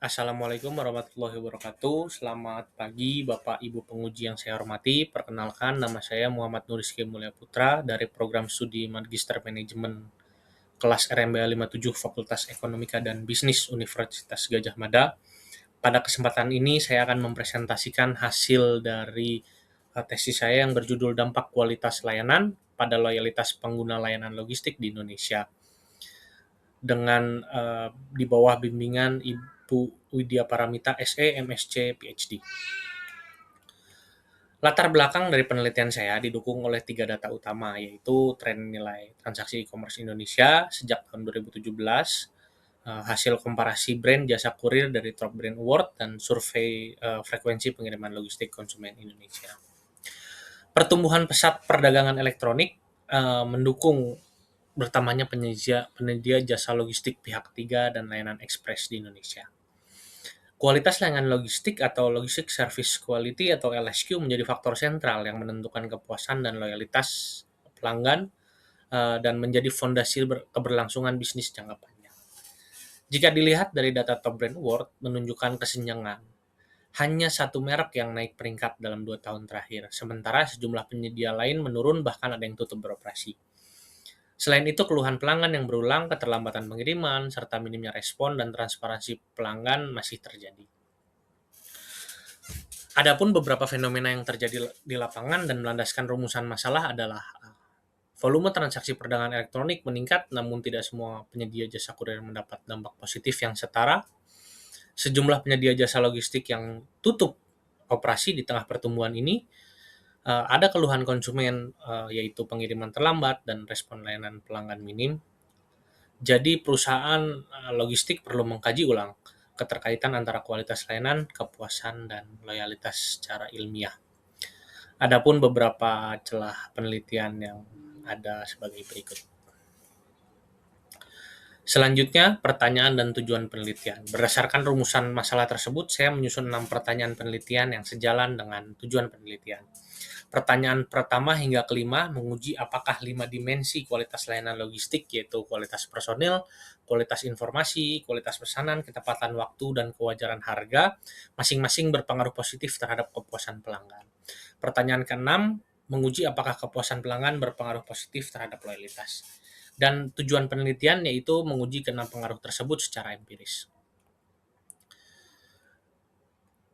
Assalamualaikum warahmatullahi wabarakatuh. Selamat pagi Bapak Ibu penguji yang saya hormati. Perkenalkan nama saya Muhammad Nurizky Mulya Putra dari program studi Magister Manajemen kelas RMBA 57 Fakultas Ekonomika dan Bisnis Universitas Gadjah Mada. Pada kesempatan ini saya akan mempresentasikan hasil dari tesis saya yang berjudul Dampak Kualitas Layanan pada Loyalitas Pengguna Layanan Logistik di Indonesia dengan di bawah bimbingan Ibu Widya Paramita SE, MSc, PhD. Latar belakang dari penelitian saya didukung oleh 3 data utama, yaitu tren nilai transaksi e-commerce Indonesia sejak tahun 2017, hasil komparasi brand jasa kurir dari Top Brand Award, dan survei frekuensi pengiriman logistik konsumen Indonesia. Pertumbuhan pesat perdagangan elektronik mendukung bertambahnya penyedia jasa logistik pihak ketiga dan layanan ekspres di Indonesia. Kualitas layanan logistik atau Logistic Service Quality atau LSQ menjadi faktor sentral yang menentukan kepuasan dan loyalitas pelanggan dan menjadi fondasi keberlangsungan bisnis jangka panjang. Jika dilihat dari data Top Brand Award menunjukkan kesenjangan, hanya satu merek yang naik peringkat dalam 2 tahun terakhir, sementara sejumlah penyedia lain menurun bahkan ada yang tutup beroperasi. Selain itu, keluhan pelanggan yang berulang, keterlambatan pengiriman, serta minimnya respon dan transparansi pelanggan masih terjadi. Adapun beberapa fenomena yang terjadi di lapangan dan melandaskan rumusan masalah adalah volume transaksi perdagangan elektronik meningkat, namun tidak semua penyedia jasa kurir mendapat dampak positif yang setara. Sejumlah penyedia jasa logistik yang tutup operasi di tengah pertumbuhan ini. Ada keluhan konsumen, yaitu pengiriman terlambat dan respon layanan pelanggan minim. Jadi perusahaan logistik perlu mengkaji ulang keterkaitan antara kualitas layanan, kepuasan, dan loyalitas secara ilmiah. Adapun beberapa celah penelitian yang ada sebagai berikut. Selanjutnya, pertanyaan dan tujuan penelitian. Berdasarkan rumusan masalah tersebut, saya menyusun 6 pertanyaan penelitian yang sejalan dengan tujuan penelitian. Pertanyaan pertama hingga kelima menguji apakah 5 dimensi kualitas layanan logistik, yaitu kualitas personil, kualitas informasi, kualitas pesanan, ketepatan waktu, dan kewajaran harga, masing-masing berpengaruh positif terhadap kepuasan pelanggan. Pertanyaan keenam menguji apakah kepuasan pelanggan berpengaruh positif terhadap loyalitas. Dan tujuan penelitian yaitu menguji keenam pengaruh tersebut secara empiris.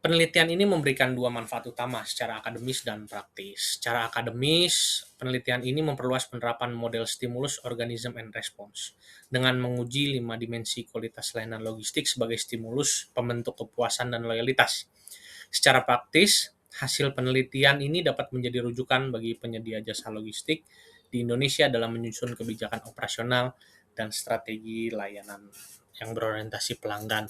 Penelitian ini memberikan 2 manfaat utama secara akademis dan praktis. Secara akademis, penelitian ini memperluas penerapan model stimulus organism and response dengan menguji 5 dimensi kualitas layanan logistik sebagai stimulus pembentuk kepuasan dan loyalitas. Secara praktis, hasil penelitian ini dapat menjadi rujukan bagi penyedia jasa logistik di Indonesia dalam menyusun kebijakan operasional dan strategi layanan yang berorientasi pelanggan.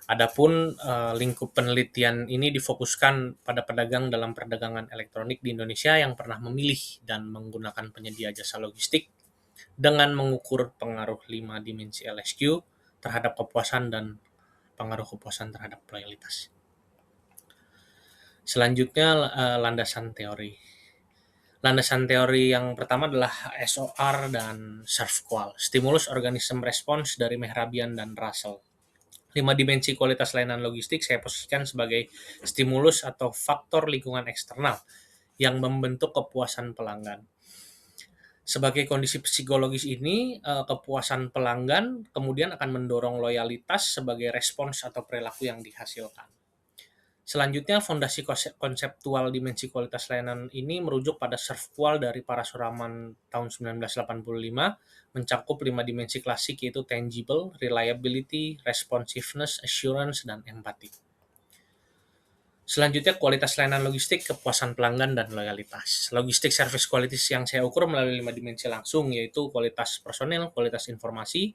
Adapun lingkup penelitian ini difokuskan pada pedagang dalam perdagangan elektronik di Indonesia yang pernah memilih dan menggunakan penyedia jasa logistik dengan mengukur pengaruh 5 dimensi LSQ terhadap kepuasan dan pengaruh kepuasan terhadap loyalitas. Selanjutnya, landasan teori. Landasan teori yang pertama adalah SOR dan SERVQUAL, Stimulus Organism Response dari Mehrabian dan Russell. 5 dimensi kualitas layanan logistik saya posisikan sebagai stimulus atau faktor lingkungan eksternal yang membentuk kepuasan pelanggan. Sebagai kondisi psikologis ini, kepuasan pelanggan kemudian akan mendorong loyalitas sebagai respons atau perilaku yang dihasilkan. Selanjutnya, fondasi konseptual dimensi kualitas layanan ini merujuk pada SERVQUAL dari Parasuraman tahun 1985, mencakup 5 dimensi klasik yaitu tangible, reliability, responsiveness, assurance, dan empathy. Selanjutnya, kualitas layanan logistik, kepuasan pelanggan, dan loyalitas. Logistik service quality yang saya ukur melalui 5 dimensi langsung, yaitu kualitas personil, kualitas informasi,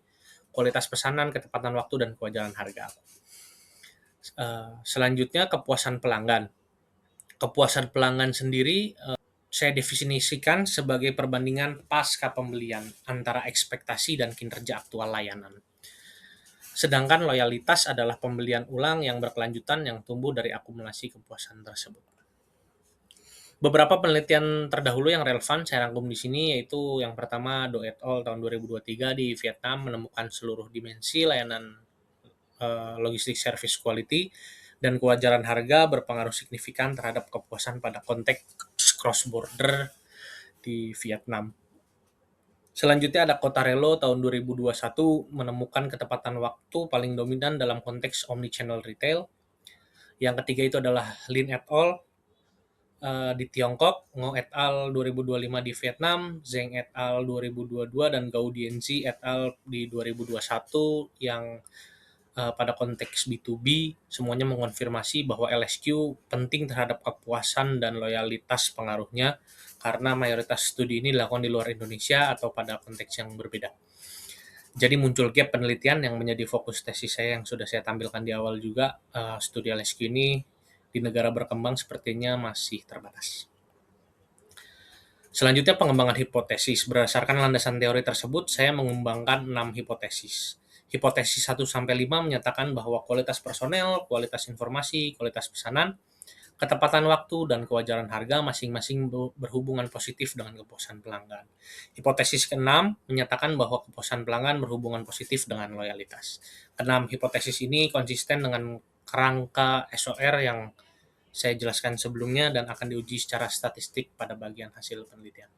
kualitas pesanan, ketepatan waktu, dan kewajaran harga. Selanjutnya, kepuasan pelanggan. Kepuasan pelanggan sendiri saya definisikan sebagai perbandingan pasca pembelian antara ekspektasi dan kinerja aktual layanan. Sedangkan loyalitas adalah pembelian ulang yang berkelanjutan yang tumbuh dari akumulasi kepuasan tersebut. Beberapa penelitian terdahulu yang relevan saya rangkum di sini, yaitu yang pertama Do et al. Tahun 2023 di Vietnam menemukan seluruh dimensi layanan logistik service quality, dan kewajaran harga berpengaruh signifikan terhadap kepuasan pada konteks cross border di Vietnam. Selanjutnya ada Cotarello tahun 2021 menemukan ketepatan waktu paling dominan dalam konteks omnichannel retail. Yang ketiga itu adalah Lin et al. Di Tiongkok, Ngo et al. 2025 di Vietnam, Zheng et al. 2022, dan Gao Dianzi et al. di 2021 yang pada konteks B2B semuanya mengonfirmasi bahwa LSQ penting terhadap kepuasan dan loyalitas pengaruhnya karena mayoritas studi ini dilakukan di luar Indonesia atau pada konteks yang berbeda. Jadi muncul gap penelitian yang menjadi fokus tesis saya yang sudah saya tampilkan di awal juga. Studi LSQ ini di negara berkembang sepertinya masih terbatas. Selanjutnya pengembangan hipotesis. Berdasarkan landasan teori tersebut, saya mengembangkan 6 hipotesis. Hipotesis 1-5 menyatakan bahwa kualitas personel, kualitas informasi, kualitas pesanan, ketepatan waktu, dan kewajaran harga masing-masing berhubungan positif dengan kepuasan pelanggan. Hipotesis ke-6 menyatakan bahwa kepuasan pelanggan berhubungan positif dengan loyalitas. Ke-6 hipotesis ini konsisten dengan kerangka SOR yang saya jelaskan sebelumnya dan akan diuji secara statistik pada bagian hasil penelitian.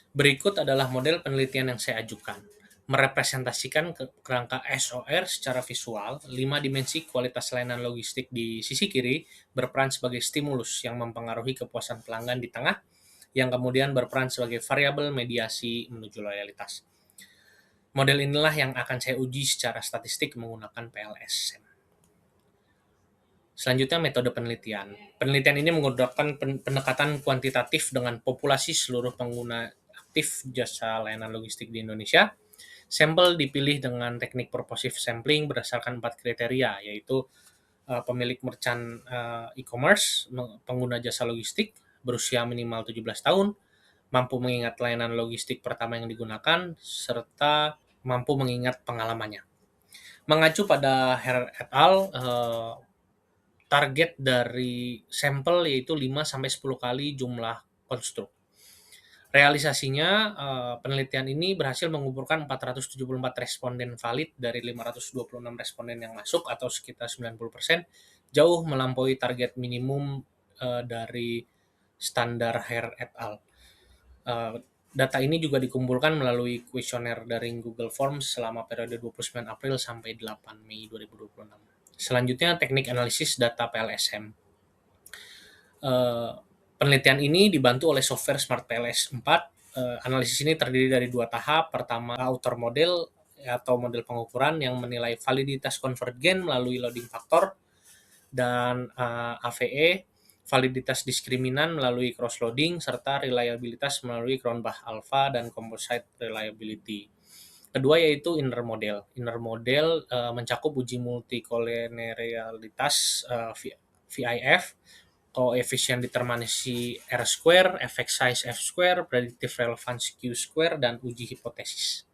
Berikut adalah model penelitian yang saya ajukan. Merepresentasikan kerangka SOR secara visual, 5 dimensi kualitas layanan logistik di sisi kiri berperan sebagai stimulus yang mempengaruhi kepuasan pelanggan di tengah, yang kemudian berperan sebagai variabel mediasi menuju loyalitas. Model inilah yang akan saya uji secara statistik menggunakan PLS. Selanjutnya metode penelitian. Penelitian ini menggunakan pendekatan kuantitatif dengan populasi seluruh pengguna aktif jasa layanan logistik di Indonesia. Sampel dipilih dengan teknik purposive sampling berdasarkan 4 kriteria, yaitu pemilik merchant e-commerce, pengguna jasa logistik, berusia minimal 17 tahun, mampu mengingat layanan logistik pertama yang digunakan, serta mampu mengingat pengalamannya. Mengacu pada Herr et al., target dari sampel yaitu 5-10 kali jumlah konstruk. Realisasinya, penelitian ini berhasil mengumpulkan 474 responden valid dari 526 responden yang masuk atau sekitar 90%, jauh melampaui target minimum dari standar Herr et al. Data ini juga dikumpulkan melalui kuesioner daring Google Forms selama periode 29 April sampai 8 Mei 2026. Selanjutnya, teknik analisis data PLSM. Penelitian ini dibantu oleh software Smart PLS 4. Analisis ini terdiri dari 2 tahap. Pertama, outer model atau model pengukuran yang menilai validitas konvergen melalui loading factor, dan AVE, validitas diskriminan melalui cross-loading, serta reliabilitas melalui Cronbach Alpha dan Composite Reliability. Kedua yaitu inner model. Inner model mencakup uji multikolinearitas VIF, koefisien determinasi R-square, effect size F-square, predictive relevance Q-square, dan uji hipotesis.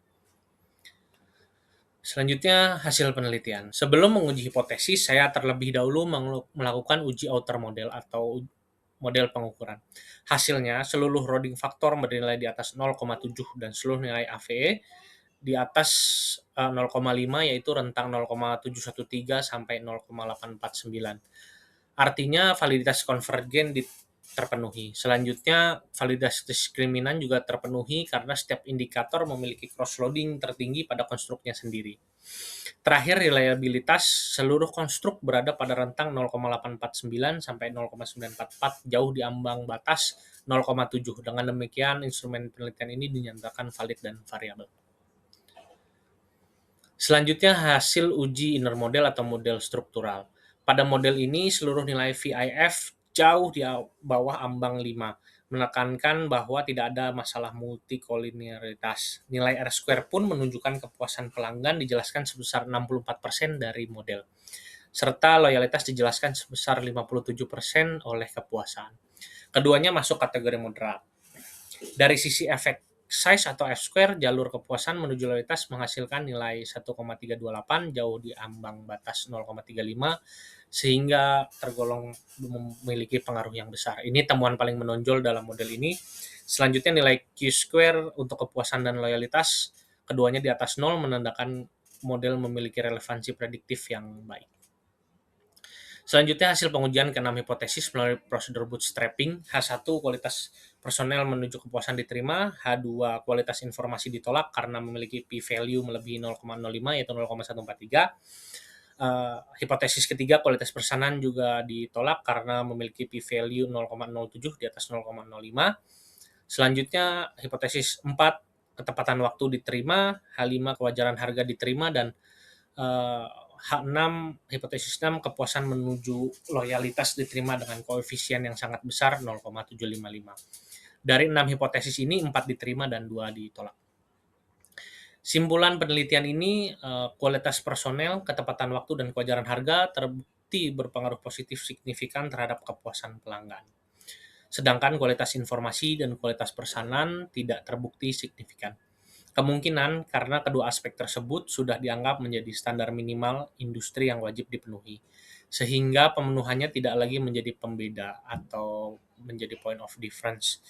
Selanjutnya, hasil penelitian. Sebelum menguji hipotesis, saya terlebih dahulu melakukan uji outer model atau model pengukuran. Hasilnya, seluruh loading factor bernilai di atas 0,7 dan seluruh nilai AVE di atas 0,5, yaitu rentang 0,713 sampai 0,849. Artinya validitas konvergen terpenuhi. Selanjutnya, validitas diskriminan juga terpenuhi karena setiap indikator memiliki cross-loading tertinggi pada konstruknya sendiri. Terakhir, reliabilitas seluruh konstruk berada pada rentang 0,849 sampai 0,944, jauh di ambang batas 0,7. Dengan demikian, instrumen penelitian ini dinyatakan valid dan variabel. Selanjutnya, hasil uji inner model atau model struktural. Pada model ini, seluruh nilai VIF jauh di bawah ambang 5, menekankan bahwa tidak ada masalah multikolinearitas. Nilai R-square pun menunjukkan kepuasan pelanggan dijelaskan sebesar 64% dari model, serta loyalitas dijelaskan sebesar 57% oleh kepuasan. Keduanya masuk kategori moderat. Dari sisi efek size atau F-square, jalur kepuasan menuju loyalitas menghasilkan nilai 1,328, jauh di ambang batas 0,35, sehingga tergolong memiliki pengaruh yang besar. Ini temuan paling menonjol dalam model ini. Selanjutnya, nilai Q-square untuk kepuasan dan loyalitas, keduanya di atas 0, menandakan model memiliki relevansi prediktif yang baik. Selanjutnya hasil pengujian ke-6 hipotesis melalui prosedur bootstrapping. H1 kualitas personel menuju kepuasan diterima, H2 kualitas informasi ditolak karena memiliki p-value melebihi 0,05 yaitu 0,143. Hipotesis ketiga kualitas pesanan juga ditolak karena memiliki p-value 0,07 di atas 0,05. Selanjutnya hipotesis 4 ketepatan waktu diterima, H5 kewajaran harga diterima, dan H6 hipotesis 6 kepuasan menuju loyalitas diterima dengan koefisien yang sangat besar 0,755. Dari 6 hipotesis ini 4 diterima dan 2 ditolak. Simpulan penelitian ini, kualitas personel, ketepatan waktu, dan kewajaran harga terbukti berpengaruh positif signifikan terhadap kepuasan pelanggan. Sedangkan kualitas informasi dan kualitas pesanan tidak terbukti signifikan. Kemungkinan karena kedua aspek tersebut sudah dianggap menjadi standar minimal industri yang wajib dipenuhi, sehingga pemenuhannya tidak lagi menjadi pembeda atau menjadi point of difference.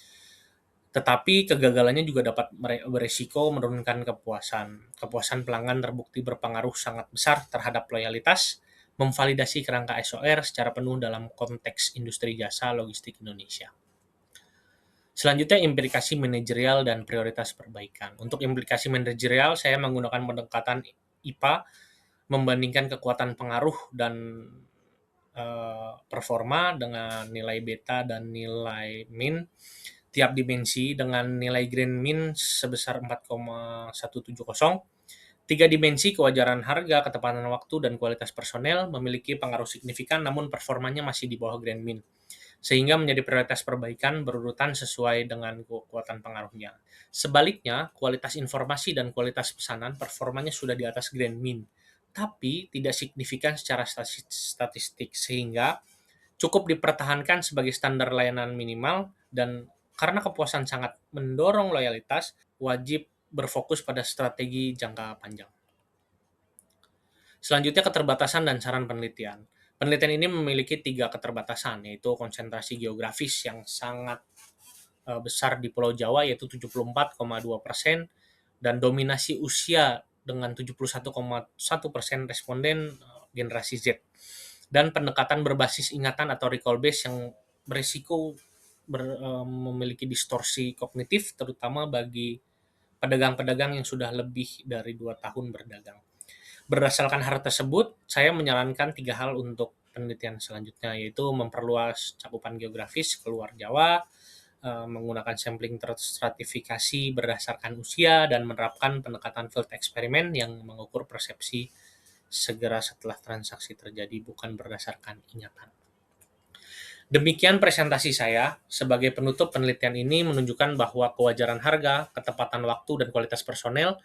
Tetapi kegagalannya juga dapat beresiko menurunkan kepuasan. Kepuasan pelanggan terbukti berpengaruh sangat besar terhadap loyalitas, memvalidasi kerangka SOR secara penuh dalam konteks industri jasa logistik Indonesia. Selanjutnya implikasi manajerial dan prioritas perbaikan. Untuk implikasi manajerial, saya menggunakan pendekatan IPA, membandingkan kekuatan pengaruh dan performa dengan nilai beta dan nilai min tiap dimensi dengan nilai grand min sebesar 4,170. Tiga dimensi kewajaran harga, ketepatan waktu, dan kualitas personel memiliki pengaruh signifikan namun performanya masih di bawah grand min, sehingga menjadi prioritas perbaikan berurutan sesuai dengan kekuatan pengaruhnya. Sebaliknya, kualitas informasi dan kualitas pesanan performanya sudah di atas grand min, tapi tidak signifikan secara statistik, sehingga cukup dipertahankan sebagai standar layanan minimal, dan karena kepuasan sangat mendorong loyalitas, wajib berfokus pada strategi jangka panjang. Selanjutnya keterbatasan dan saran penelitian. Penelitian ini memiliki 3 keterbatasan, yaitu konsentrasi geografis yang sangat besar di Pulau Jawa yaitu 74,2%, dan dominasi usia dengan 71,1% responden generasi Z, dan pendekatan berbasis ingatan atau recall base yang berisiko memiliki distorsi kognitif terutama bagi pedagang-pedagang yang sudah lebih dari 2 tahun berdagang. Berdasarkan hal tersebut, saya menyarankan 3 hal untuk penelitian selanjutnya, yaitu memperluas cakupan geografis keluar Jawa, menggunakan sampling terstratifikasi berdasarkan usia, dan menerapkan pendekatan field eksperimen yang mengukur persepsi segera setelah transaksi terjadi bukan berdasarkan ingatan. Demikian presentasi saya. Sebagai penutup, penelitian ini menunjukkan bahwa kewajaran harga, ketepatan waktu, dan kualitas personel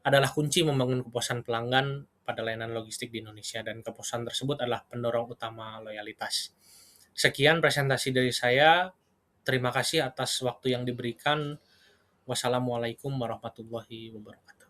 adalah kunci membangun kepuasan pelanggan pada layanan logistik di Indonesia, dan kepuasan tersebut adalah pendorong utama loyalitas. Sekian presentasi dari saya. Terima kasih atas waktu yang diberikan. Wassalamualaikum warahmatullahi wabarakatuh.